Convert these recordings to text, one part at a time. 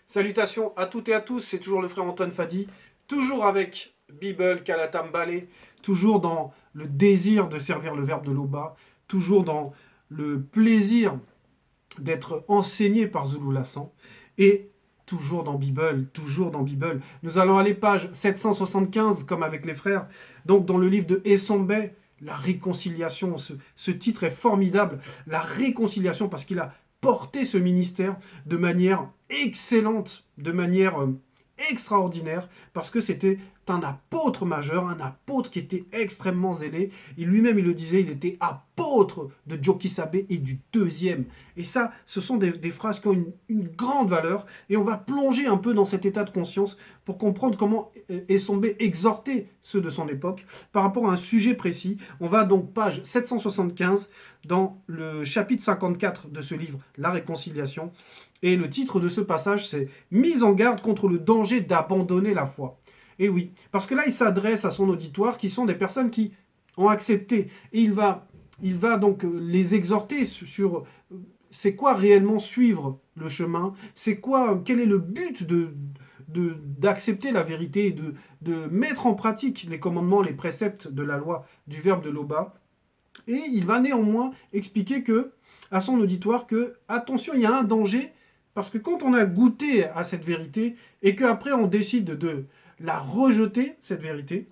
Salutations à toutes et à tous, c'est toujours le frère Antoine Fadi, toujours avec Bible, Kalatam Balé, toujours dans le désir de servir le verbe de l'Oba, toujours dans le plaisir d'être enseigné par Zulu Lassan, et toujours dans Bible, toujours dans Bible. Nous allons aller page 775, comme avec les frères, donc dans le livre de Essombe, la réconciliation. Ce titre est formidable, la réconciliation, parce qu'il a porté ce ministère de manière excellente, de manière extraordinaire, parce que c'était un apôtre majeur, un apôtre qui était extrêmement zélé. Et lui-même, il le disait, il était apôtre de Djokisabe et du deuxième. Et ça, ce sont des phrases qui ont une grande valeur. Et on va plonger un peu dans cet état de conscience pour comprendre comment Essombe exhortait ceux de son époque par rapport à un sujet précis. On va donc page 775 dans le chapitre 54 de ce livre, La Réconciliation. Et le titre de ce passage, c'est « Mise en garde contre le danger d'abandonner la foi ». Et oui, parce que là, il s'adresse à son auditoire qui sont des personnes qui ont accepté. Et il va donc les exhorter sur c'est quoi réellement suivre le chemin, c'est quoi, quel est le but d'accepter la vérité, de mettre en pratique les commandements, les préceptes de la loi, du verbe de l'Oba. Et il va néanmoins expliquer à son auditoire que, attention, il y a un danger, parce que quand on a goûté à cette vérité, et qu'après on décide de la rejeter, cette vérité,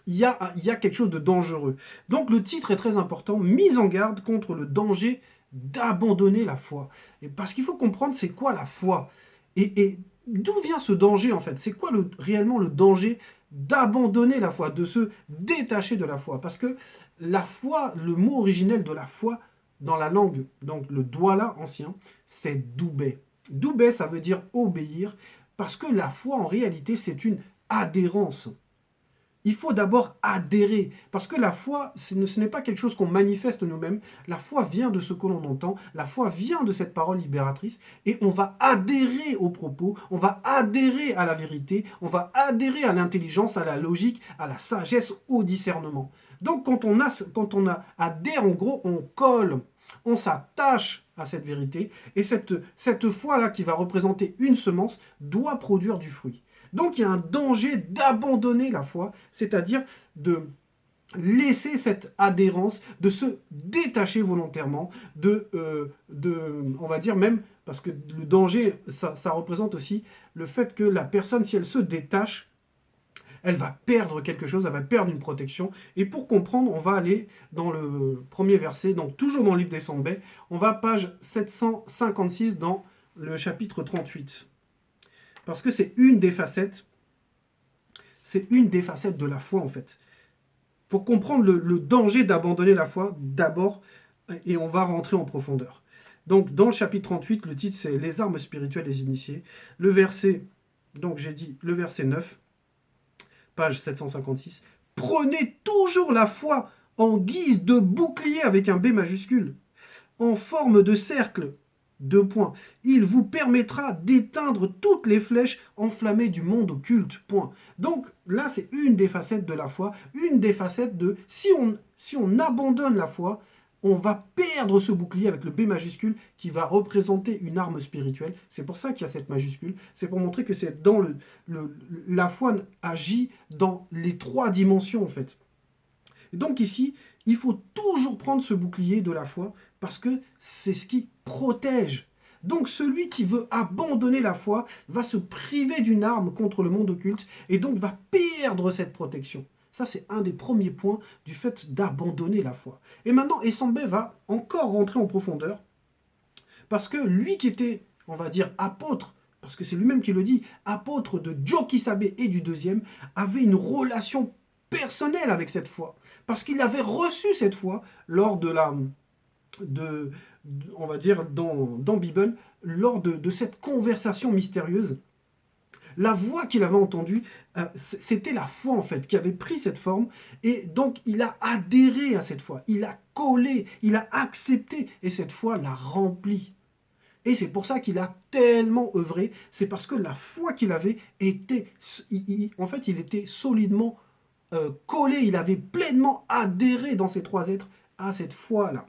il y a quelque chose de dangereux. Donc le titre est très important, mise en garde contre le danger d'abandonner la foi. Et parce qu'il faut comprendre c'est quoi la foi. Et d'où vient ce danger en fait? C'est quoi réellement le danger d'abandonner la foi, de se détacher de la foi? Parce que la foi, le mot originel de la foi dans la langue, donc le douala ancien, c'est doubé. Doubé, ça veut dire obéir, parce que la foi en réalité c'est une adhérence. Il faut d'abord adhérer, parce que la foi, ce n'est pas quelque chose qu'on manifeste nous-mêmes, la foi vient de ce que l'on entend, la foi vient de cette parole libératrice, et on va adhérer aux propos, on va adhérer à la vérité, on va adhérer à l'intelligence, à la logique, à la sagesse, au discernement. Donc quand on adhère, en gros, on colle, on s'attache à cette vérité, et cette foi-là qui va représenter une semence doit produire du fruit. Donc il y a un danger d'abandonner la foi, c'est-à-dire de laisser cette adhérence, de se détacher volontairement, on va dire même, parce que le danger, ça représente aussi le fait que la personne, si elle se détache, elle va perdre quelque chose, elle va perdre une protection. Et pour comprendre, on va aller dans le premier verset, donc toujours dans le livre des Essombe, on va à page 756 dans le chapitre 38. Parce que c'est une des facettes de la foi en fait. Pour comprendre le danger d'abandonner la foi, d'abord, et on va rentrer en profondeur. Donc dans le chapitre 38, le titre c'est « Les armes spirituelles des initiés ». Le verset, donc j'ai dit le verset 9, page 756. « Prenez toujours la foi en guise de bouclier avec un B majuscule, en forme de cercle. » Deux points. Il vous permettra d'éteindre toutes les flèches enflammées du monde occulte. Point. Donc là, c'est une des facettes de la foi, une des facettes de si on abandonne la foi, on va perdre ce bouclier avec le B majuscule qui va représenter une arme spirituelle. C'est pour ça qu'il y a cette majuscule. C'est pour montrer que c'est dans la foi agit dans les trois dimensions en fait. Et donc ici, il faut toujours prendre ce bouclier de la foi parce que c'est ce qui protège. Donc celui qui veut abandonner la foi va se priver d'une arme contre le monde occulte et donc va perdre cette protection. Ça, c'est un des premiers points du fait d'abandonner la foi. Et maintenant, Essombe va encore rentrer en profondeur parce que lui qui était, on va dire, apôtre, parce que c'est lui-même qui le dit, apôtre de Djokisabe et du deuxième, avait une relation personnelle avec cette foi. Parce qu'il avait reçu cette foi lors on va dire, dans Bible, lors de cette conversation mystérieuse. La voix qu'il avait entendue, c'était la foi en fait, qui avait pris cette forme, et donc il a adhéré à cette foi, il a collé, il a accepté, et cette foi l'a rempli. Et c'est pour ça qu'il a tellement œuvré, c'est parce que la foi qu'il avait était, en fait, il était solidement collé, il avait pleinement adhéré dans ces trois êtres à cette foi-là.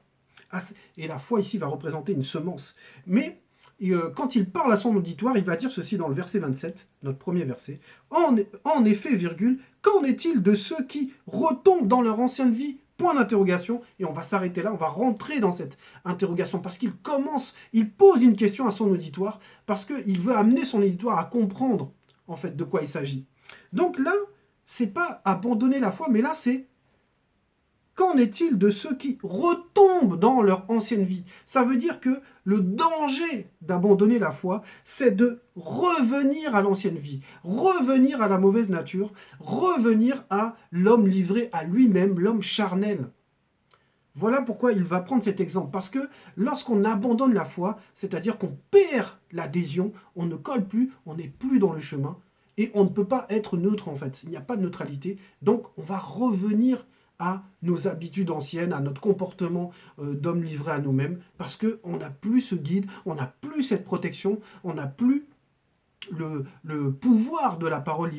Et la foi ici va représenter une semence. Mais Et, quand il parle à son auditoire, il va dire ceci dans le verset 27, notre premier verset. En effet, virgule, qu'en est-il de ceux qui retombent dans leur ancienne vie? Point d'interrogation. Et on va s'arrêter là, on va rentrer dans cette interrogation, parce il pose une question à son auditoire, parce qu'il veut amener son auditoire à comprendre, en fait, de quoi il s'agit. Donc là, c'est pas abandonner la foi, mais là, c'est qu'en est-il de ceux qui retombent dans leur ancienne vie? Ça veut dire que le danger d'abandonner la foi, c'est de revenir à l'ancienne vie, revenir à la mauvaise nature, revenir à l'homme livré à lui-même, l'homme charnel. Voilà pourquoi il va prendre cet exemple. Parce que lorsqu'on abandonne la foi, c'est-à-dire qu'on perd l'adhésion, on ne colle plus, on n'est plus dans le chemin, et on ne peut pas être neutre en fait. Il n'y a pas de neutralité. Donc on va revenir à nos habitudes anciennes, à notre comportement d'homme livré à nous-mêmes, parce qu'on n'a plus ce guide, on n'a plus cette protection, on n'a plus le pouvoir de la parole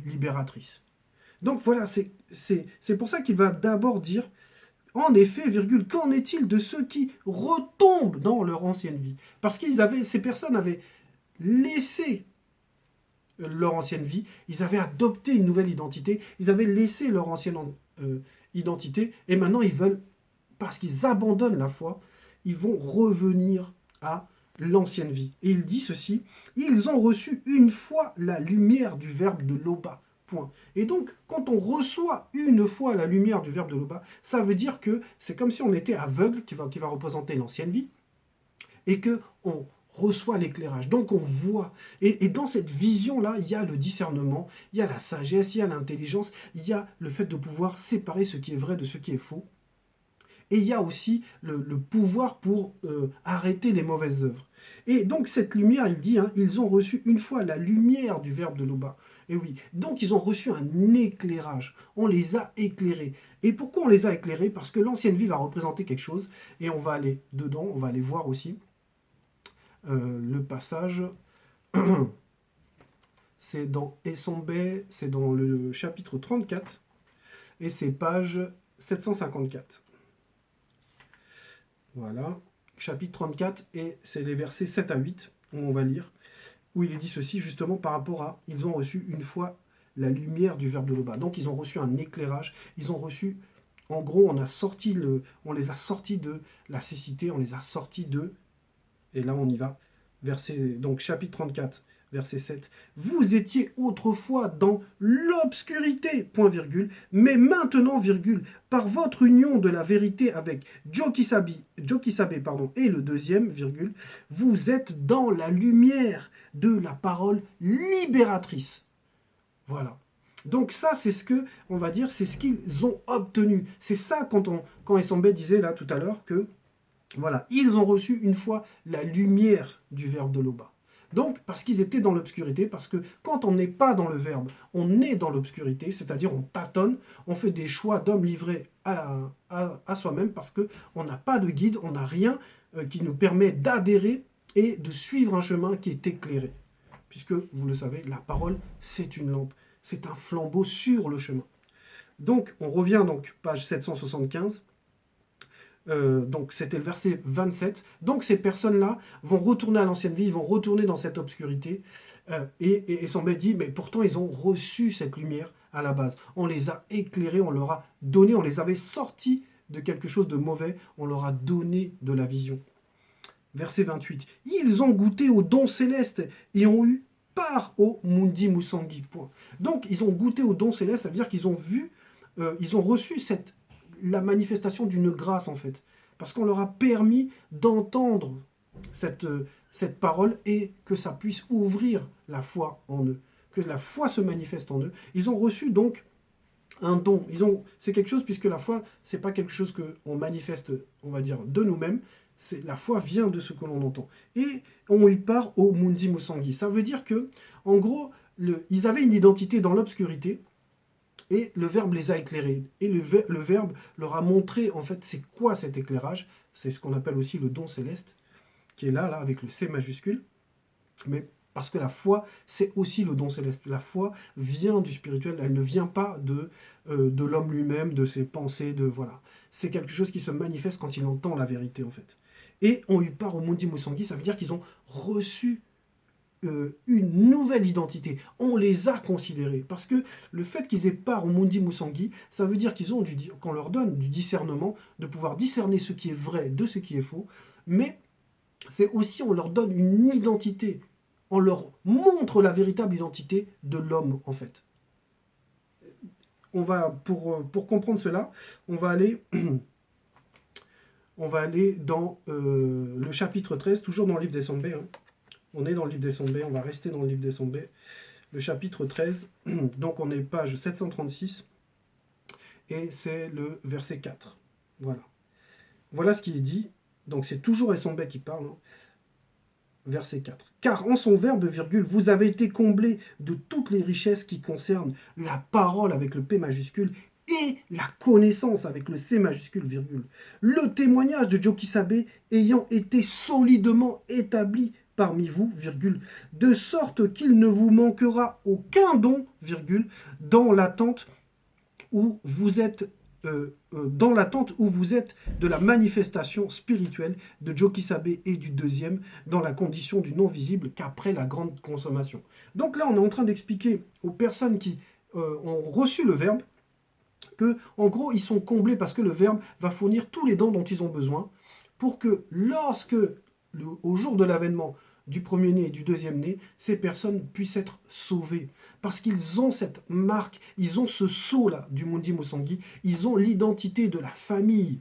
libératrice. Donc voilà, c'est pour ça qu'il va d'abord dire, en effet, virgule, qu'en est-il de ceux qui retombent dans leur ancienne vie? Parce que ces personnes avaient laissé leur ancienne vie, ils avaient adopté une nouvelle identité, ils avaient laissé leur ancienne identité, et maintenant ils veulent, parce qu'ils abandonnent la foi, ils vont revenir à l'ancienne vie. Et il dit ceci, ils ont reçu une fois la lumière du verbe de Loba. Point. Et donc, quand on reçoit une fois la lumière du verbe de Loba, ça veut dire que c'est comme si on était aveugle, qui va représenter l'ancienne vie, et que on reçoit l'éclairage. Donc on voit. Et dans cette vision-là, il y a le discernement, il y a la sagesse, il y a l'intelligence, il y a le fait de pouvoir séparer ce qui est vrai de ce qui est faux. Et il y a aussi le pouvoir pour arrêter les mauvaises œuvres. Et donc cette lumière, il dit, ils ont reçu une fois la lumière du verbe de Loba. Et oui, donc ils ont reçu un éclairage. On les a éclairés. Et pourquoi on les a éclairés? Parce que l'ancienne vie va représenter quelque chose. Et on va aller dedans, on va aller voir aussi. Le passage, c'est dans Essambé, c'est dans le chapitre 34, et c'est page 754. Voilà, chapitre 34, et c'est les versets 7 à 8, où on va lire, où il est dit ceci, justement, par rapport à, ils ont reçu une fois la lumière du verbe de Loba. Donc ils ont reçu un éclairage, ils ont reçu, en gros, on les a sortis de la cécité, on les a sortis de, et là on y va, donc chapitre 34, verset 7. Vous étiez autrefois dans l'obscurité, point virgule, mais maintenant, virgule, par votre union de la vérité avec Jokisabe, et le deuxième, virgule, vous êtes dans la lumière de la parole libératrice. Voilà. Donc ça, c'est ce que, on va dire, c'est ce qu'ils ont obtenu. C'est ça quand Essambé disait là tout à l'heure que voilà, ils ont reçu une fois la lumière du verbe de Loba. Donc, parce qu'ils étaient dans l'obscurité, parce que quand on n'est pas dans le verbe, on est dans l'obscurité, c'est-à-dire on tâtonne, on fait des choix d'hommes livrés à soi-même, parce qu'on n'a pas de guide, on n'a rien qui nous permet d'adhérer et de suivre un chemin qui est éclairé. Puisque, vous le savez, la parole, c'est une lampe, c'est un flambeau sur le chemin. Donc, on revient donc, page 775. Donc c'était le verset 27. Donc ces personnes-là vont retourner à l'ancienne vie, ils vont retourner dans cette obscurité. Et Sambé dit, mais pourtant ils ont reçu cette lumière à la base. On les a éclairés, on leur a donné, on les avait sortis de quelque chose de mauvais, on leur a donné de la vision. Verset 28. Ils ont goûté au don céleste et ont eu part au Mundi Musangi. Point. Donc ils ont goûté au don céleste, ça veut dire qu'ils ont vu, ils ont reçu la manifestation d'une grâce en fait, parce qu'on leur a permis d'entendre cette parole et que ça puisse ouvrir la foi en eux, que la foi se manifeste en eux. Ils ont reçu donc un don. C'est quelque chose, puisque la foi, c'est pas quelque chose qu'on manifeste, on va dire, de nous-mêmes. La foi vient de ce que l'on entend. Et on y part au Mundi Musangi. Ça veut dire que, en gros, ils avaient une identité dans l'obscurité, et le Verbe les a éclairés. Et le Verbe leur a montré, en fait, c'est quoi cet éclairage. C'est ce qu'on appelle aussi le don céleste, qui est là, avec le C majuscule. Mais parce que la foi, c'est aussi le don céleste. La foi vient du spirituel, elle ne vient pas de l'homme lui-même, de ses pensées, voilà. C'est quelque chose qui se manifeste quand il entend la vérité, en fait. et ont eu part au Mundi Musangi. Ça veut dire qu'ils ont reçu une nouvelle identité. On les a considérés. Parce que le fait qu'ils aient part au Mundi Musangi, ça veut dire qu'ils ont qu'on leur donne du discernement, de pouvoir discerner ce qui est vrai de ce qui est faux, mais c'est aussi on leur donne une identité. On leur montre la véritable identité de l'homme, en fait. Pour comprendre cela, on va aller, dans le chapitre 13, toujours dans le livre des Sombés. Hein. On est dans le livre des Sombés, on va rester dans le livre des Sombés. Le chapitre 13, donc on est page 736, et c'est le verset 4. Voilà. Voilà ce qui est dit. Donc c'est toujours Essombé qui parle. Hein. Verset 4. Car en son verbe, virgule, vous avez été comblés de toutes les richesses qui concernent la parole avec le P majuscule et la connaissance avec le C majuscule, virgule. Le témoignage de Jokisabe ayant été solidement établi parmi vous, virgule, de sorte qu'il ne vous manquera aucun don, virgule, dans l'attente où vous êtes de la manifestation spirituelle de Jokisabe et du deuxième dans la condition du non visible qu'après la grande consommation. Donc là, on est en train d'expliquer aux personnes qui ont reçu le Verbe que, en gros, ils sont comblés parce que le Verbe va fournir tous les dons dont ils ont besoin pour que lorsque, au jour de l'avènement du premier-né et du deuxième-né, ces personnes puissent être sauvées. Parce qu'ils ont cette marque, ils ont ce sceau-là du Mundi Musangi, ils ont l'identité de la famille.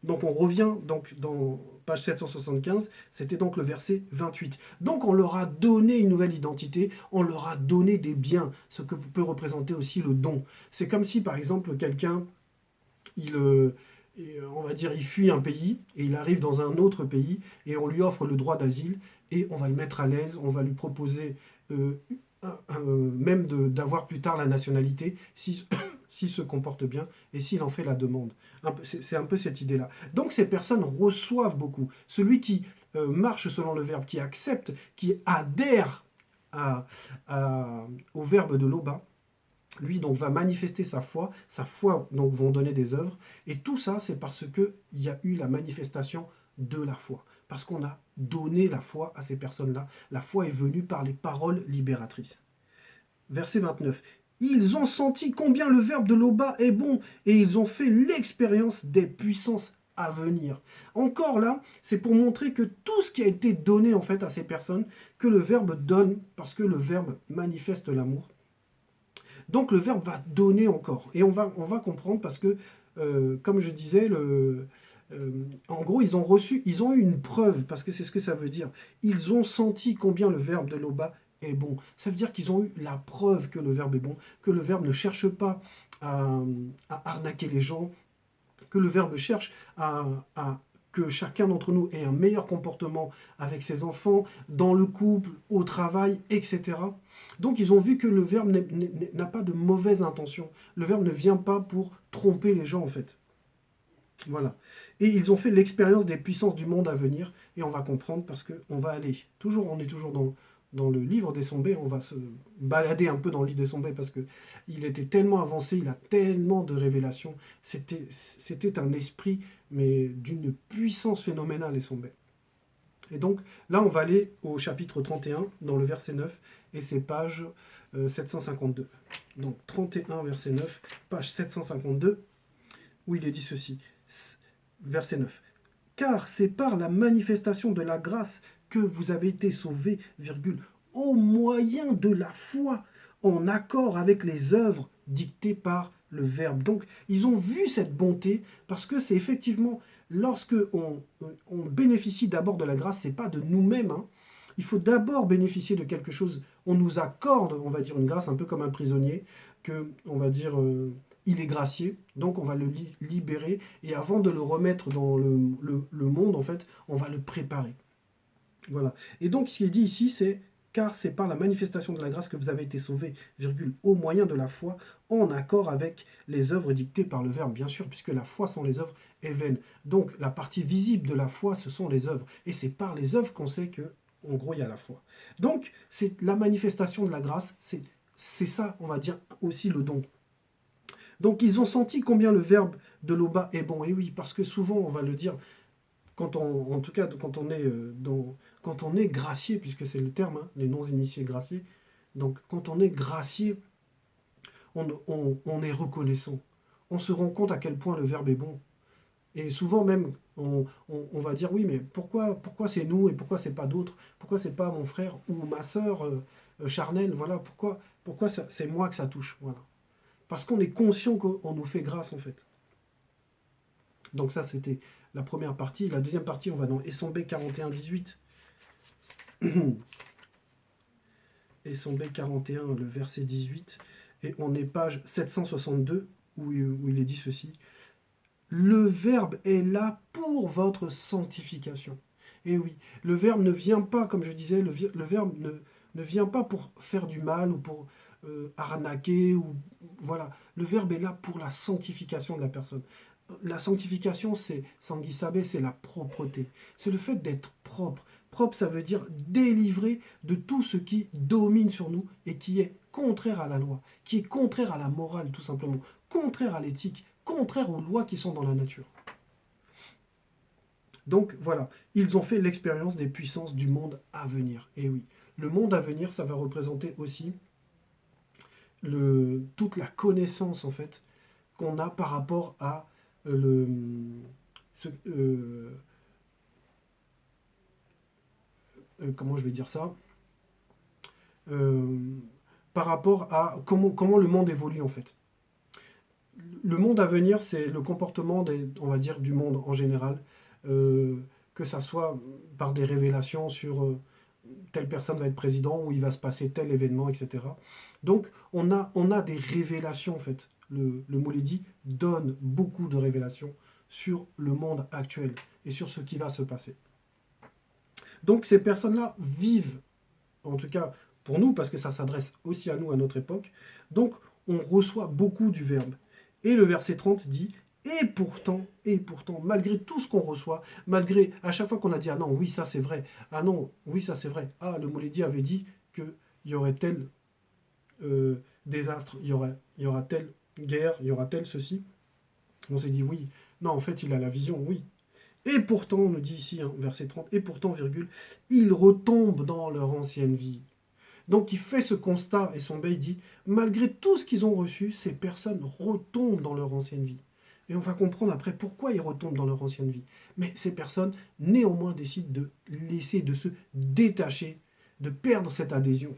Donc on revient donc dans page 775, c'était donc le verset 28. Donc on leur a donné une nouvelle identité, on leur a donné des biens, ce que peut représenter aussi le don. C'est comme si par exemple quelqu'un, on va dire, il fuit un pays et il arrive dans un autre pays et on lui offre le droit d'asile et on va le mettre à l'aise, on va lui proposer même d'avoir plus tard la nationalité s'il se comporte bien et s'il en fait la demande. C'est un peu cette idée-là. Donc ces personnes reçoivent beaucoup. Celui qui marche selon le verbe, qui accepte, qui adhère au verbe de Loba, lui donc va manifester sa foi donc vont donner des œuvres, et tout ça c'est parce qu'il y a eu la manifestation de la foi, parce qu'on a donné la foi à ces personnes-là. La foi est venue par les paroles libératrices. Verset 29. Ils ont senti combien le verbe de Loba est bon, et ils ont fait l'expérience des puissances à venir. Encore là, c'est pour montrer que tout ce qui a été donné en fait à ces personnes, que le verbe donne, parce que le verbe manifeste l'amour. Donc le verbe va donner encore. Et on va comprendre parce que, comme je disais, en gros, ils ont eu une preuve, parce que c'est ce que ça veut dire. Ils ont senti combien le verbe de Loba est bon. Ça veut dire qu'ils ont eu la preuve que le verbe est bon, que le verbe ne cherche pas à arnaquer les gens, que le verbe cherche que chacun d'entre nous ait un meilleur comportement avec ses enfants, dans le couple, au travail, etc. Donc ils ont vu que le verbe n'a pas de mauvaise intention. Le verbe ne vient pas pour tromper les gens en fait. Voilà. Et ils ont fait l'expérience des puissances du monde à venir, et on va comprendre parce qu'on va aller, on est toujours dans le livre des Sombés, on va se balader un peu dans le livre des Sombés parce qu'il était tellement avancé, il a tellement de révélations, c'était un esprit, mais d'une puissance phénoménale, les Sombés. Et donc là, on va aller au chapitre 31, dans le verset 9, et c'est page 752. Donc 31, verset 9, page 752, où il est dit ceci, verset 9. Car c'est par la manifestation de la grâce que vous avez été sauvés, virgule, au moyen de la foi, en accord avec les œuvres dictées par le Verbe. Donc, ils ont vu cette bonté, parce que c'est effectivement, lorsque on bénéficie d'abord de la grâce, c'est pas de nous-mêmes, hein. Il faut d'abord bénéficier de quelque chose. On nous accorde, on va dire, une grâce, un peu comme un prisonnier, que, on va dire, il est gracié, donc on va le libérer, et avant de le remettre dans le monde, en fait, on va le préparer. Voilà. Et donc, ce qui est dit ici, c'est « car c'est par la manifestation de la grâce que vous avez été sauvés, virgule, au moyen de la foi, en accord avec les œuvres dictées par le Verbe, bien sûr, puisque la foi sans les œuvres est vaine. » Donc, la partie visible de la foi, ce sont les œuvres. Et c'est par les œuvres qu'on sait que, en gros, il y a la foi. Donc, c'est la manifestation de la grâce, c'est ça, on va dire, aussi le don. Donc, ils ont senti combien le verbe de Loba est bon. Et oui, parce que souvent, on va le dire, en tout cas, quand on est gracié, puisque c'est le terme, hein, les non-initiés graciés, donc quand on est gracié, on est reconnaissant. On se rend compte à quel point le verbe est bon. Et souvent même, on va dire oui, mais pourquoi c'est nous et pourquoi c'est pas d'autres? Pourquoi c'est pas mon frère ou ma sœur charnelle? Voilà, pourquoi c'est moi que ça touche? Voilà. Parce qu'on est conscient qu'on nous fait grâce en fait. Donc ça, c'était la première partie. La deuxième partie, on va dans Essombe 41-18. Essombe 41, le verset 18. Et on est page 762, où il est dit ceci. Le Verbe est là pour votre sanctification. Et oui, le Verbe ne vient pas, comme je disais, le Verbe ne vient pas pour faire du mal ou pour arnaquer. Voilà, le Verbe est là pour la sanctification de la personne. La sanctification, c'est sanguisabé, c'est la propreté. C'est le fait d'être propre. Propre, ça veut dire délivré de tout ce qui domine sur nous et qui est contraire à la loi, qui est contraire à la morale, tout simplement, contraire à l'éthique, contraire aux lois qui sont dans la nature. Donc voilà, ils ont fait l'expérience des puissances du monde à venir. Et oui, le monde à venir, ça va représenter aussi toute la connaissance en fait qu'on a par rapport à le, ce, comment je vais dire ça, euh, par rapport à comment le monde évolue en fait. Le monde à venir, c'est le comportement on va dire, du monde en général, euh, que ça soit par des révélations sur telle personne va être président ou il va se passer tel événement, etc. Donc on a des révélations en fait. Le Mouledi donne beaucoup de révélations sur le monde actuel et sur ce qui va se passer. Donc ces personnes-là vivent, en tout cas pour nous, parce que ça s'adresse aussi à nous à notre époque, donc on reçoit beaucoup du Verbe. Et le verset 30 dit, et pourtant, malgré tout ce qu'on reçoit, malgré à chaque fois qu'on a dit, ah non, oui, ça c'est vrai, ah non, oui, ça c'est vrai, ah, le Mouledi avait dit qu'il y aurait tel désastre, il y aura telle guerre, il y aura tel ceci. On s'est dit, oui, non, en fait, il a la vision, oui. Et pourtant, on nous dit ici, hein, verset 30, et pourtant, virgule, ils retombent dans leur ancienne vie. Donc il fait ce constat, et son il dit, malgré tout ce qu'ils ont reçu, ces personnes retombent dans leur ancienne vie. Et on va comprendre après pourquoi ils retombent dans leur ancienne vie. Mais ces personnes, néanmoins, décident de laisser, de se détacher, de perdre cette adhésion.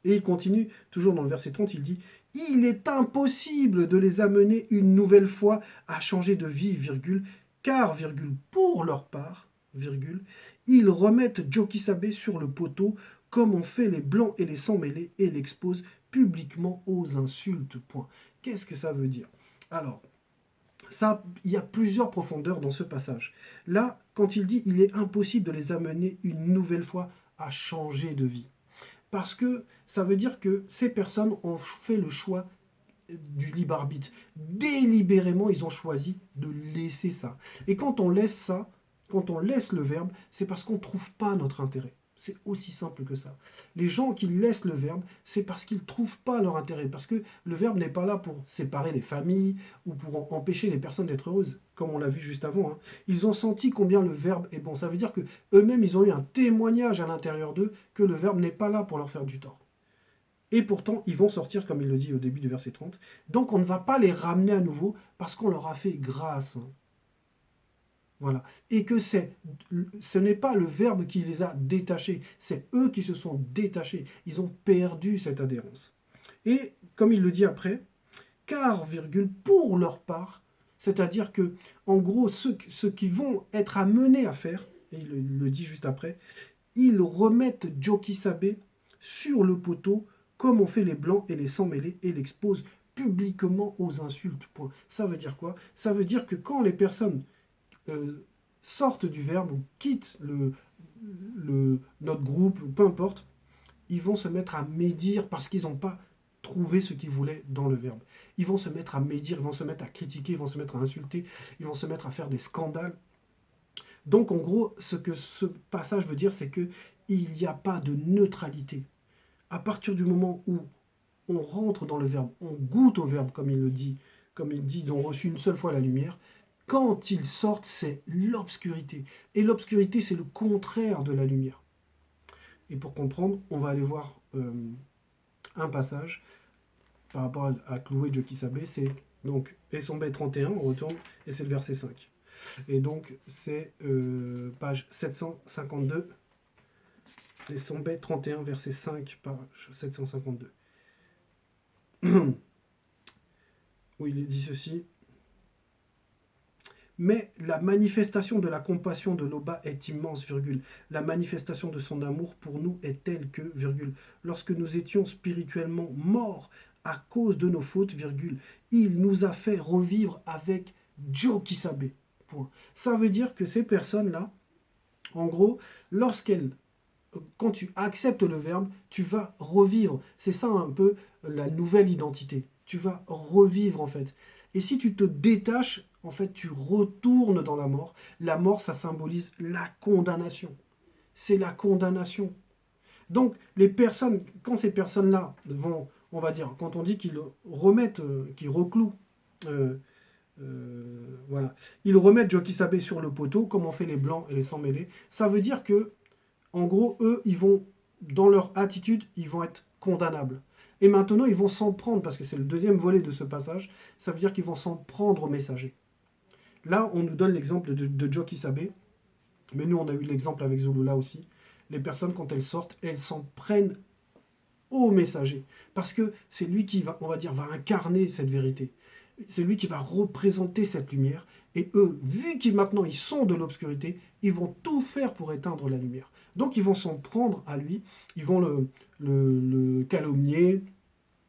Et il continue, toujours dans le verset 30, il dit, il est impossible de les amener une nouvelle fois à changer de vie, virgule, car, virgule, pour leur part, virgule, ils remettent Jokisabe sur le poteau comme on fait les blancs et les sans-mêlés et l'exposent publiquement aux insultes. Point. Qu'est-ce que ça veut dire? Alors, ça, il y a plusieurs profondeurs dans ce passage. Là, quand il dit il est impossible de les amener une nouvelle fois à changer de vie. Parce que ça veut dire que ces personnes ont fait le choix du libre arbitre. Délibérément, ils ont choisi de laisser ça. Et quand on laisse ça, quand on laisse le verbe, c'est parce qu'on ne trouve pas notre intérêt. C'est aussi simple que ça. Les gens qui laissent le verbe, c'est parce qu'ils ne trouvent pas leur intérêt. Parce que le verbe n'est pas là pour séparer les familles ou pour empêcher les personnes d'être heureuses, comme on l'a vu juste avant. Hein. Ils ont senti combien le verbe est bon. Ça veut dire que eux-mêmes, ils ont eu un témoignage à l'intérieur d'eux que le verbe n'est pas là pour leur faire du tort. Et pourtant, ils vont sortir, comme il le dit au début du verset 30. Donc, on ne va pas les ramener à nouveau parce qu'on leur a fait grâce. Voilà. Et que ce n'est pas le verbe qui les a détachés, c'est eux qui se sont détachés. Ils ont perdu cette adhérence. Et, comme il le dit après, car, virgule, pour leur part, c'est-à-dire que, en gros, ceux qui vont être amenés à faire, et il le dit juste après, ils remettent Jokisabe sur le poteau comme ont fait les blancs et les sans-mêlés et l'exposent publiquement aux insultes. Point. Ça veut dire quoi? Ça veut dire que quand les personnes sortent du verbe ou quittent notre groupe, peu importe, ils vont se mettre à médire parce qu'ils n'ont pas trouvé ce qu'ils voulaient dans le verbe. Ils vont se mettre à médire, ils vont se mettre à critiquer, ils vont se mettre à insulter, ils vont se mettre à faire des scandales. Donc en gros, ce que ce passage veut dire, c'est qu'il n'y a pas de neutralité. À partir du moment où on rentre dans le verbe, on goûte au verbe, comme il le dit, comme il dit, ils ont reçu une seule fois la lumière, Quand ils sortent, c'est l'obscurité. Et l'obscurité, c'est le contraire de la lumière. Et pour comprendre, on va aller voir un passage par rapport à Chloé Jokisabé. C'est donc Essombe 31, on retourne, et c'est le verset 5. Et donc, c'est page 752. Essombe 31, verset 5, page 752. Où il est dit ceci. Mais la manifestation de la compassion de Loba est immense, virgule. La manifestation de son amour pour nous est telle que, virgule, lorsque nous étions spirituellement morts à cause de nos fautes, virgule, il nous a fait revivre avec Jokisabe. Point. Ça veut dire que ces personnes-là, en gros, quand tu acceptes le verbe, tu vas revivre. C'est ça un peu la nouvelle identité. Tu vas revivre en fait. Et si tu te détaches, en fait, tu retournes dans la mort. La mort, ça symbolise la condamnation. C'est la condamnation. Donc, les personnes, quand ces personnes-là vont, on va dire, quand on dit qu'ils remettent, qu'ils reclouent, voilà, ils remettent Jokisabe sur le poteau, comme on fait les blancs et les sans mêlés, ça veut dire que, en gros, eux, ils vont, dans leur attitude, ils vont être condamnables. Et maintenant, ils vont s'en prendre, parce que c'est le deuxième volet de ce passage, ça veut dire qu'ils vont s'en prendre aux messagers. Là, on nous donne l'exemple de Jokisabe, mais nous, on a eu l'exemple avec Zulula aussi. Les personnes, quand elles sortent, elles s'en prennent au messager. Parce que c'est lui qui va, on va dire, va incarner cette vérité. C'est lui qui va représenter cette lumière. Et eux, vu qu'ils maintenant ils sont de l'obscurité, ils vont tout faire pour éteindre la lumière. Donc ils vont s'en prendre à lui, ils vont le calomnier,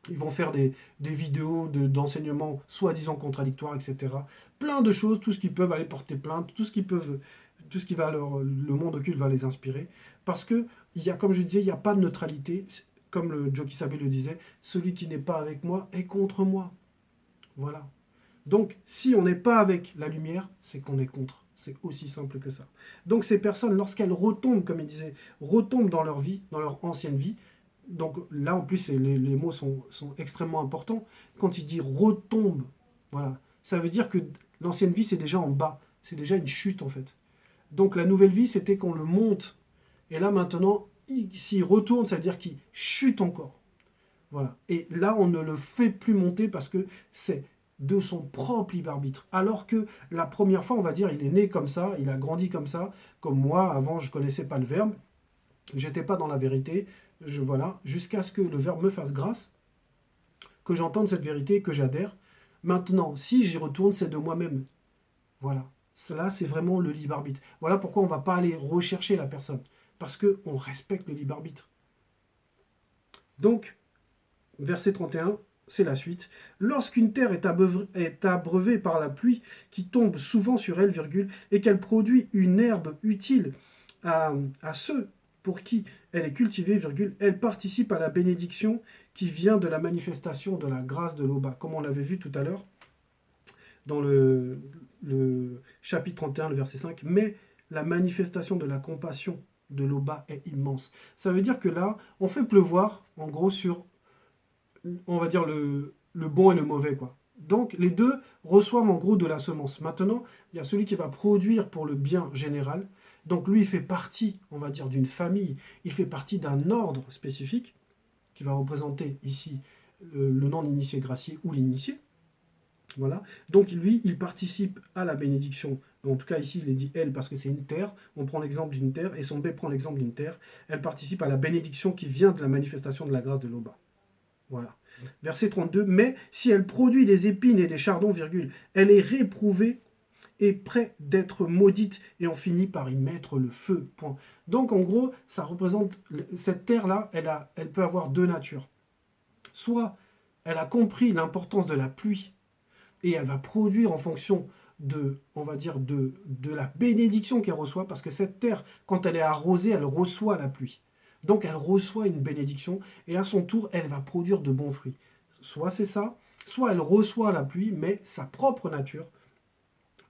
ils vont faire des vidéos d'enseignement soi-disant contradictoires, etc. Plein de choses, tout ce qu'ils peuvent aller porter plainte, tout ce qui va le monde occulte va les inspirer. Parce que, comme je disais, il n'y a pas de neutralité. Comme le Jokisabe le disait, celui qui n'est pas avec moi est contre moi. Voilà. Donc, si on n'est pas avec la lumière, c'est qu'on est contre. C'est aussi simple que ça. Donc, ces personnes, lorsqu'elles retombent, comme il disait, retombent dans leur vie, dans leur ancienne vie, donc là, en plus, les mots sont extrêmement importants. Quand il dit retombe, voilà, ça veut dire que l'ancienne vie, c'est déjà en bas. C'est déjà une chute, en fait. Donc, la nouvelle vie, c'était qu'on le monte. Et là, maintenant, s'il retourne, ça veut dire qu'il chute encore. Voilà. Et là, on ne le fait plus monter parce que c'est de son propre libre arbitre. Alors que la première fois, on va dire, il est né comme ça, il a grandi comme ça, comme moi, avant, je ne connaissais pas le verbe, j'étais pas dans la vérité, voilà, jusqu'à ce que le verbe me fasse grâce, que j'entende cette vérité, que j'adhère. Maintenant, si j'y retourne, c'est de moi-même. Voilà. Cela, c'est vraiment le libre arbitre. Voilà pourquoi on ne va pas aller rechercher la personne. Parce qu'on respecte le libre arbitre. Donc, verset 31, c'est la suite. Lorsqu'une terre est abreuvée par la pluie qui tombe souvent sur elle, virgule, et qu'elle produit une herbe utile à ceux pour qui elle est cultivée, virgule, elle participe à la bénédiction qui vient de la manifestation de la grâce de l'Oba, comme on l'avait vu tout à l'heure dans le chapitre 31, le verset 5. Mais la manifestation de la compassion de l'Oba est immense. Ça veut dire que là, on fait pleuvoir, en gros, sur, on va dire, le bon et le mauvais, quoi. Donc, les deux reçoivent en gros de la semence. Maintenant, il y a celui qui va produire pour le bien général. Donc, lui, il fait partie, on va dire, d'une famille. Il fait partie d'un ordre spécifique qui va représenter ici le non-initié gracié ou l'initié. Voilà. Donc, lui, il participe à la bénédiction. En tout cas, ici, il est dit elle parce que c'est une terre. On prend l'exemple d'une terre et son B prend l'exemple d'une terre. Elle participe à la bénédiction qui vient de la manifestation de la grâce de l'Oba. Voilà. Verset 32. Mais si elle produit des épines et des chardons, virgule, elle est réprouvée et près d'être maudite et on finit par y mettre le feu. Point. Donc, en gros, ça représente cette terre-là, elle peut avoir deux natures. Soit elle a compris l'importance de la pluie et elle va produire en fonction de, on va dire, de la bénédiction qu'elle reçoit, parce que cette terre, quand elle est arrosée, elle reçoit la pluie. Donc elle reçoit une bénédiction, et à son tour, elle va produire de bons fruits. Soit c'est ça, soit elle reçoit la pluie, mais sa propre nature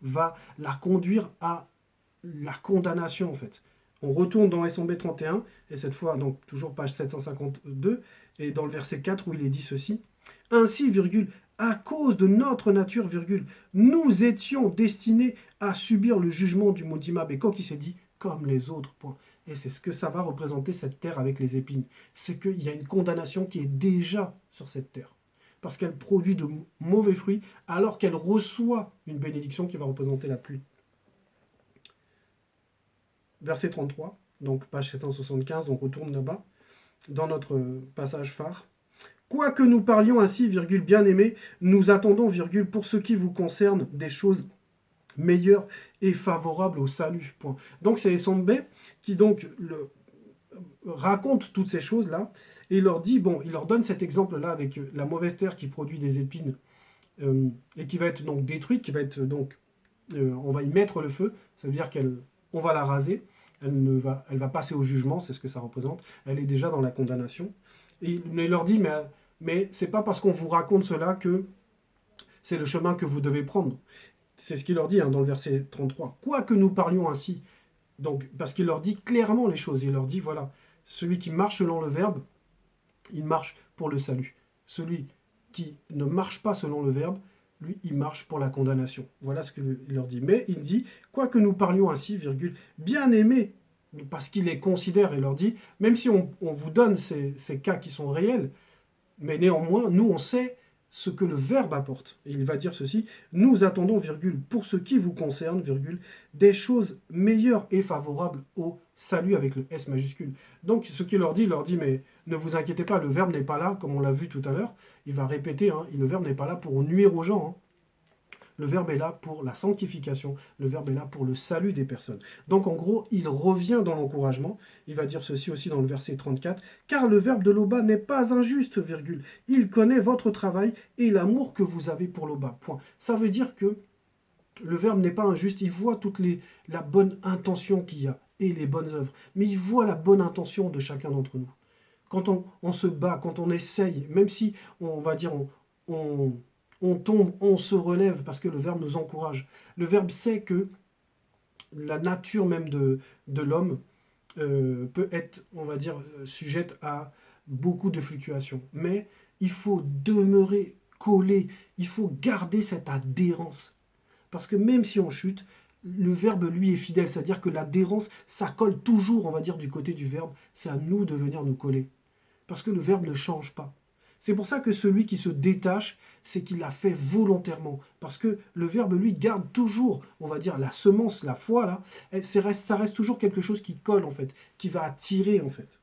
va la conduire à la condamnation, en fait. On retourne dans SMB 31, et cette fois, donc toujours page 752, et dans le verset 4 où il est dit ceci. Ainsi, virgule, à cause de notre nature, virgule, nous étions destinés à subir le jugement du maudit Mabéco qui s'est dit comme les autres, point. Et c'est ce que ça va représenter cette terre avec les épines. C'est qu'il y a une condamnation qui est déjà sur cette terre. Parce qu'elle produit de mauvais fruits alors qu'elle reçoit une bénédiction qui va représenter la pluie. Verset 33, donc page 775, on retourne là-bas, dans notre passage phare. Quoique nous parlions ainsi, virgule, bien-aimés, nous attendons, virgule, pour ce qui vous concerne, des choses meilleures et favorables au salut. Point. Donc c'est Esombe qui donc raconte toutes ces choses-là, et il leur dit, bon, il leur donne cet exemple-là avec la mauvaise terre qui produit des épines, et qui va être donc détruite, qui va être donc, on va y mettre le feu, ça veut dire qu'on va la raser, elle va passer au jugement, c'est ce que ça représente, elle est déjà dans la condamnation. Et il leur dit, mais c'est pas parce qu'on vous raconte cela que c'est le chemin que vous devez prendre. C'est ce qu'il leur dit dans le verset 33. Quoique nous parlions ainsi, donc, parce qu'il leur dit clairement les choses, il leur dit, voilà, celui qui marche selon le verbe, il marche pour le salut. Celui qui ne marche pas selon le verbe, lui, il marche pour la condamnation. Voilà ce qu'il leur dit. Mais il dit, quoique nous parlions ainsi, virgule, bien aimés, parce qu'il les considère et leur dit, même si on vous donne ces cas qui sont réels, mais néanmoins, nous, on sait ce que le verbe apporte. Et il va dire ceci, nous attendons, virgule, pour ce qui vous concerne, virgule, des choses meilleures et favorables au salut avec le S majuscule. Donc, ce qu'il leur dit, mais ne vous inquiétez pas, le verbe n'est pas là, comme on l'a vu tout à l'heure. Il va répéter, le verbe n'est pas là pour nuire aux gens. Le verbe est là pour la sanctification, le verbe est là pour le salut des personnes. Donc en gros, il revient dans l'encouragement. Il va dire ceci aussi dans le verset 34. Car le verbe de Loba n'est pas injuste, virgule. Il connaît votre travail et l'amour que vous avez pour Loba. Point. Ça veut dire que le verbe n'est pas injuste. Il voit la bonne intention qu'il y a et les bonnes œuvres. Mais il voit la bonne intention de chacun d'entre nous. Quand on se bat, quand on essaye, même si on va dire on tombe, on se relève parce que le verbe nous encourage. Le verbe sait que la nature même de l'homme peut être, on va dire, sujette à beaucoup de fluctuations. Mais il faut demeurer collé, il faut garder cette adhérence. Parce que même si on chute, le verbe, lui, est fidèle. C'est-à-dire que l'adhérence, ça colle toujours, on va dire, du côté du verbe. C'est à nous de venir nous coller. Parce que le verbe ne change pas. C'est pour ça que celui qui se détache, c'est qu'il l'a fait volontairement. Parce que le verbe, lui, garde toujours, on va dire, la semence, la foi, là, ça reste toujours quelque chose qui colle, en fait, qui va attirer, en fait.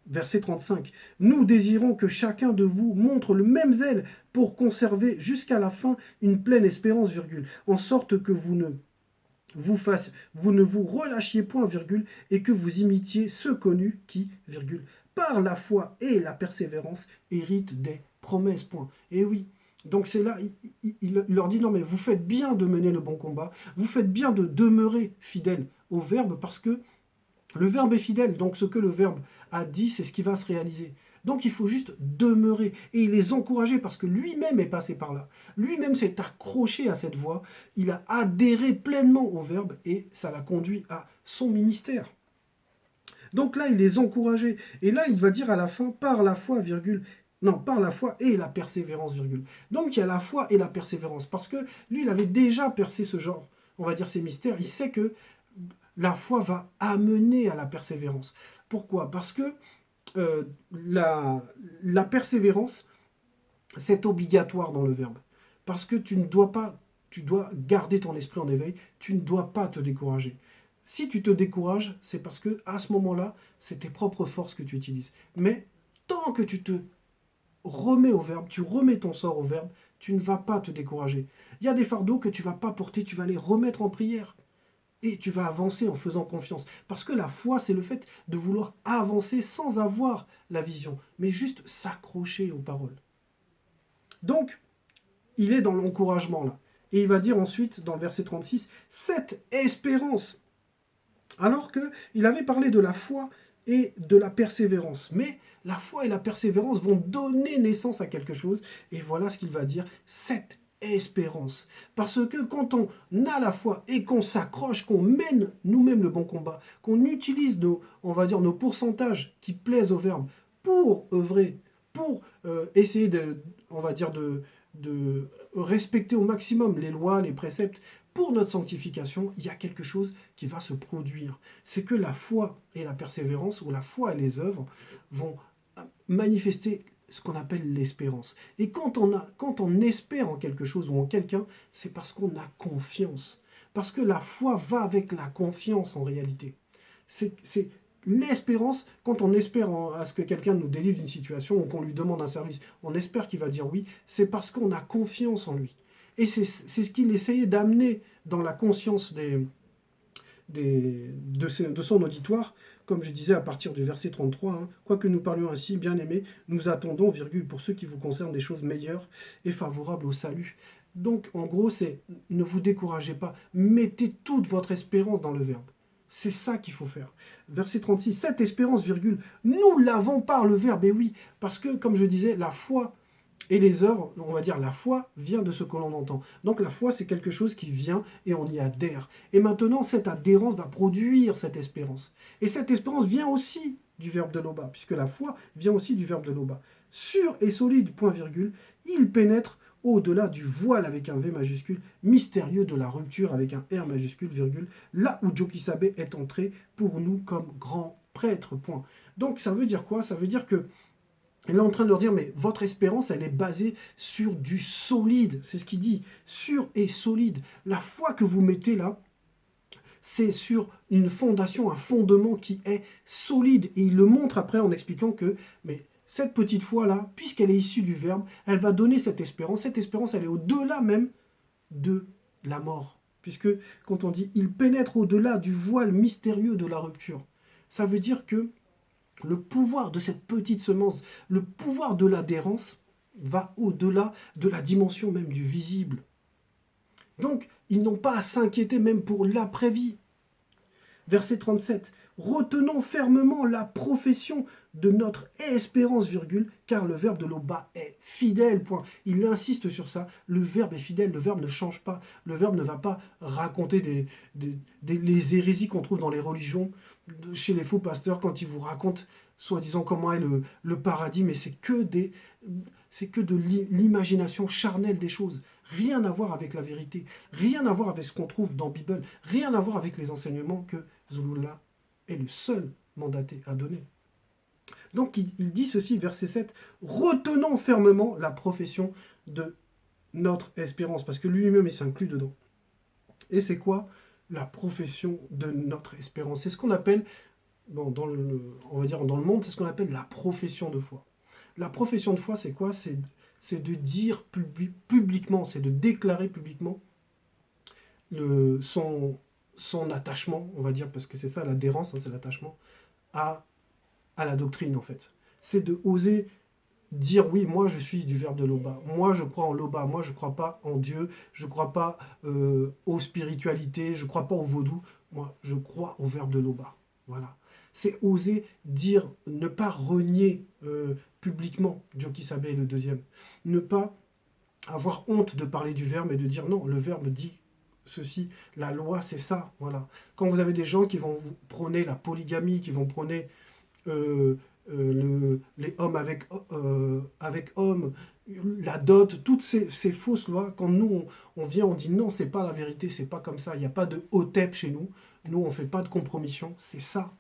Verset 35. Nous désirons que chacun de vous montre le même zèle pour conserver jusqu'à la fin une pleine espérance, virgule, en sorte que vous ne vous relâchiez point, virgule, et que vous imitiez ceux connus qui, virgule, par la foi et la persévérance, héritent des promesses, point. Et oui, donc c'est là, il leur dit, non mais vous faites bien de mener le bon combat, vous faites bien de demeurer fidèle au verbe, parce que le verbe est fidèle, donc ce que le verbe a dit, c'est ce qui va se réaliser. Donc il faut juste demeurer et les encourager parce que lui-même est passé par là. Lui-même s'est accroché à cette voie, il a adhéré pleinement au verbe et ça l'a conduit à son ministère. Donc là, il les encourageait. Et là, il va dire à la fin, par la foi, virgule, non, par la foi et la persévérance, virgule. Donc il y a la foi et la persévérance parce que lui, il avait déjà percé ce genre, on va dire ces mystères. Il sait que la foi va amener à la persévérance. Pourquoi? Parce que la persévérance, c'est obligatoire dans le verbe. Parce que tu dois garder ton esprit en éveil, tu ne dois pas te décourager. Si tu te décourages, c'est parce que à ce moment-là, c'est tes propres forces que tu utilises. Mais tant que tu te remets au verbe, tu remets ton sort au verbe, tu ne vas pas te décourager. Il y a des fardeaux que tu ne vas pas porter, tu vas les remettre en prière. Et tu vas avancer en faisant confiance. Parce que la foi, c'est le fait de vouloir avancer sans avoir la vision, mais juste s'accrocher aux paroles. Donc, il est dans l'encouragement là. Et il va dire ensuite, dans le verset 36, cette espérance. Alors qu'il avait parlé de la foi et de la persévérance. Mais la foi et la persévérance vont donner naissance à quelque chose. Et voilà ce qu'il va dire, cette espérance. Parce que quand on a la foi et qu'on s'accroche, qu'on mène nous-mêmes le bon combat, qu'on utilise nos pourcentages qui plaisent au verbe pour œuvrer pour essayer on va dire de respecter au maximum les lois, les préceptes, pour notre sanctification, il y a quelque chose qui va se produire. C'est que la foi et la persévérance, ou la foi et les œuvres, vont manifester ce qu'on appelle l'espérance. Et quand on espère en quelque chose ou en quelqu'un, c'est parce qu'on a confiance. Parce que la foi va avec la confiance en réalité. C'est l'espérance, quand on espère à ce que quelqu'un nous délivre d'une situation ou qu'on lui demande un service, on espère qu'il va dire oui, c'est parce qu'on a confiance en lui. Et c'est ce qu'il essayait d'amener dans la conscience de son auditoire, comme je disais à partir du verset 33, hein, quoique nous parlions ainsi, bien-aimés, nous attendons, virgule, pour ceux qui vous concernent, des choses meilleures et favorables au salut. Donc, en gros, c'est ne vous découragez pas, mettez toute votre espérance dans le Verbe. C'est ça qu'il faut faire. Verset 36, cette espérance, virgule, nous l'avons par le Verbe, et oui, parce que, comme je disais, la foi et les œuvres, on va dire la foi vient de ce que l'on entend. Donc la foi, c'est quelque chose qui vient et on y adhère. Et maintenant, cette adhérence va produire cette espérance. Et cette espérance vient aussi du verbe de loba, puisque la foi vient aussi du verbe de loba. Sûr et solide, point virgule, il pénètre au-delà du voile avec un V majuscule, mystérieux de la rupture avec un R majuscule, virgule, là où Jokisabe est entré pour nous comme grand prêtre, point. Donc ça veut dire quoi? Ça veut dire que il est en train de leur dire, mais votre espérance, elle est basée sur du solide. C'est ce qu'il dit, sûr et solide. La foi que vous mettez là, c'est sur une fondation, un fondement qui est solide. Et il le montre après en expliquant que, mais cette petite foi-là, puisqu'elle est issue du Verbe, elle va donner cette espérance. Cette espérance, elle est au-delà même de la mort. Puisque quand on dit, il pénètre au-delà du voile mystérieux de la rupture, ça veut dire que le pouvoir de cette petite semence, le pouvoir de l'adhérence va au-delà de la dimension même du visible. Donc, ils n'ont pas à s'inquiéter même pour l'après-vie. Verset 37. Retenons fermement la profession de notre espérance, virgule, car le verbe de l'Oba est fidèle, point. Il insiste sur ça. Le verbe est fidèle, le verbe ne change pas. Le verbe ne va pas raconter les hérésies qu'on trouve dans les religions, chez les faux pasteurs, quand ils vous racontent, soi-disant, comment est le paradis, mais c'est que de l'imagination charnelle des choses. Rien à voir avec la vérité, rien à voir avec ce qu'on trouve dans la Bible, rien à voir avec les enseignements que Zulullah est le seul mandaté à donner. Donc il dit ceci, verset 7, « Retenons fermement la profession de notre espérance », parce que lui-même il s'inclut dedans. Et c'est quoi la profession de notre espérance? C'est ce qu'on appelle, on va dire dans le monde, c'est ce qu'on appelle la profession de foi. La profession de foi, c'est quoi? C'est de dire publiquement, c'est de déclarer publiquement son attachement, on va dire, parce que c'est ça l'adhérence, hein, c'est l'attachement, à la doctrine en fait. C'est de oser dire oui, moi je suis du verbe de Loba, moi je crois en Loba, moi je ne crois pas en Dieu, je ne crois pas aux spiritualités, je ne crois pas au vaudou, moi je crois au verbe de Loba. Voilà. C'est oser dire, ne pas renier publiquement Jokisabe est le deuxième. Ne pas avoir honte de parler du verbe et de dire non, le verbe dit ceci, la loi c'est ça. Voilà. Quand vous avez des gens qui vont prôner la polygamie, qui vont prôner les hommes avec hommes, la dot, toutes ces fausses lois, quand nous on vient, on dit non, c'est pas la vérité, c'est pas comme ça, il n'y a pas de hotep chez nous, nous on fait pas de compromission, c'est ça.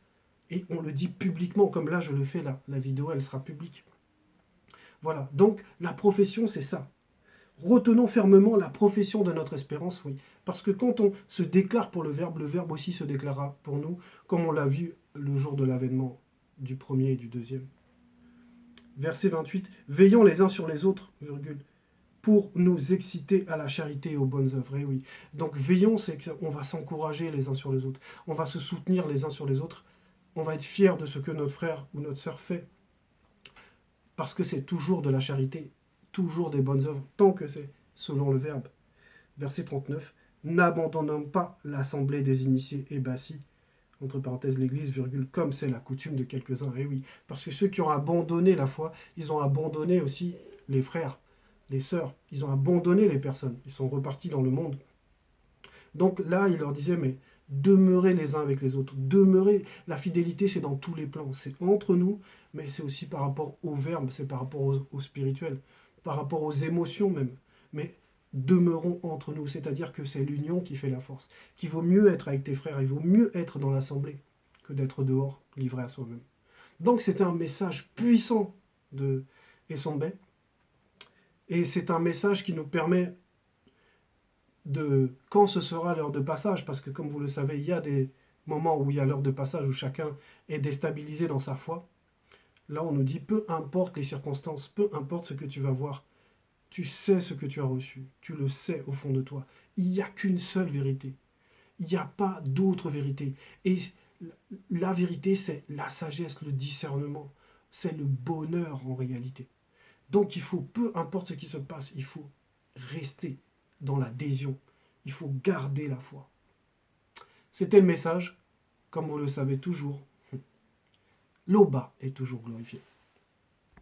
Et on le dit publiquement, comme là je le fais là, la vidéo elle sera publique. Voilà, donc la profession c'est ça. Retenons fermement la profession de notre espérance, oui. Parce que quand on se déclare pour le verbe aussi se déclarera pour nous, comme on l'a vu le jour de l'avènement du premier et du deuxième. Verset 28, « Veillons les uns sur les autres, virgule, pour nous exciter à la charité et aux bonnes œuvres. » Et oui. Donc veillons, c'est qu'on va s'encourager les uns sur les autres. On va se soutenir les uns sur les autres. On va être fiers de ce que notre frère ou notre sœur fait. Parce que c'est toujours de la charité, toujours des bonnes œuvres, tant que c'est selon le verbe. Verset 39, « N'abandonnons pas l'assemblée des initiés et bassis, entre parenthèses l'église, virgule, comme c'est la coutume de quelques-uns. » Et oui, parce que ceux qui ont abandonné la foi, ils ont abandonné aussi les frères, les sœurs, ils ont abandonné les personnes, ils sont repartis dans le monde. Donc là, il leur disait, mais Demeurer les uns avec les autres. Demeurer. La fidélité, c'est dans tous les plans. C'est entre nous, mais c'est aussi par rapport au verbe, c'est par rapport au spirituel, par rapport aux émotions même. Mais demeurons entre nous, c'est-à-dire que c'est l'union qui fait la force. Qu'il vaut mieux être avec tes frères, il vaut mieux être dans l'assemblée que d'être dehors, livré à soi-même. Donc c'est un message puissant de Essombe, et c'est un message qui nous permet de quand ce sera l'heure de passage, parce que comme vous le savez, il y a des moments où il y a l'heure de passage, où chacun est déstabilisé dans sa foi. Là, on nous dit, peu importe les circonstances, peu importe ce que tu vas voir, tu sais ce que tu as reçu, tu le sais au fond de toi. Il n'y a qu'une seule vérité. Il n'y a pas d'autre vérité. Et la vérité, c'est la sagesse, le discernement, c'est le bonheur en réalité. Donc il faut, peu importe ce qui se passe, il faut rester dans l'adhésion. Il faut garder la foi. C'était le message. Comme vous le savez toujours, l'Oba est toujours glorifié.